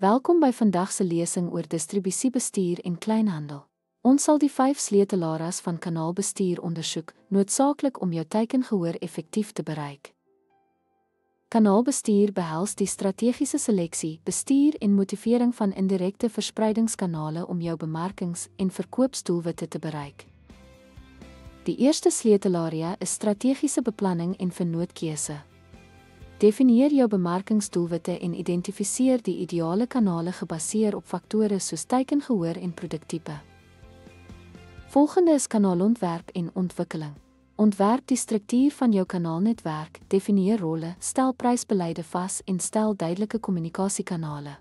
Welkom by vandag se lesing oor distribusiebestuur en kleinhandel. Ons sal die 5 sleutelareas van kanaalbestuur ondersoek, noodsaaklik om jou teikengehoor effektief te bereik. Kanaalbestuur behels die strategiese seleksie, bestuur en motivering van indirekte verspreidingskanale om jou bemarkings- en verkoopsdoelwitte te bereik. Die eerste sleutelarea is strategiese beplanning en vennootkeuse. Definieer jou bemarkingsdoelwitte en identifiseer die ideale kanale gebaseer op faktore soos teikengehoor en produktipe. Volgende is kanaalontwerp en ontwikkeling. Ontwerp die struktuur van jou kanaalnetwerk, definieer rolle, stel prysbeleide vas en stel duidelike kommunikasiekanale.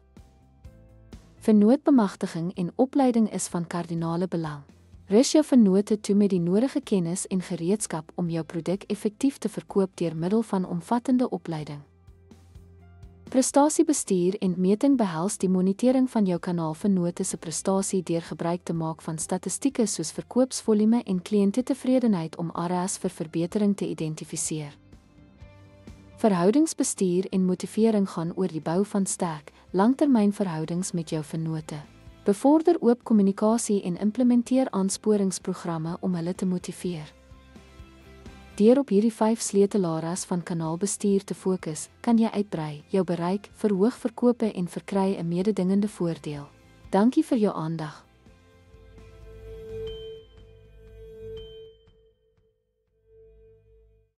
Vennootbemagtiging en opleiding is van kardinale belang. Rus jou vennoote toe met die nodige kennis en gereedskap om jou produk effektief te verkoop deur middel van omvattende opleiding. Prestasiebestuur en meting behels die monitering van jou kanaalvennote se prestasie deur gebruik te maak van statistieke soos verkoopsvolume en kliëntetevredenheid om areas vir verbetering te identifiseer. Verhoudingsbestuur en motivering gaan oor die bou van sterk, langtermynverhoudings met jou vennote. Bevorder oop kommunikasie en implementeer aansporingsprogramme om hulle te motiveer. Deur op hierdie 5 sleutelareas van kanaalbestuur te fokus, kan jy uitbrei, jou bereik, verhoog verkope en verkry 'n mededingende voordeel. Dankie vir jou aandag.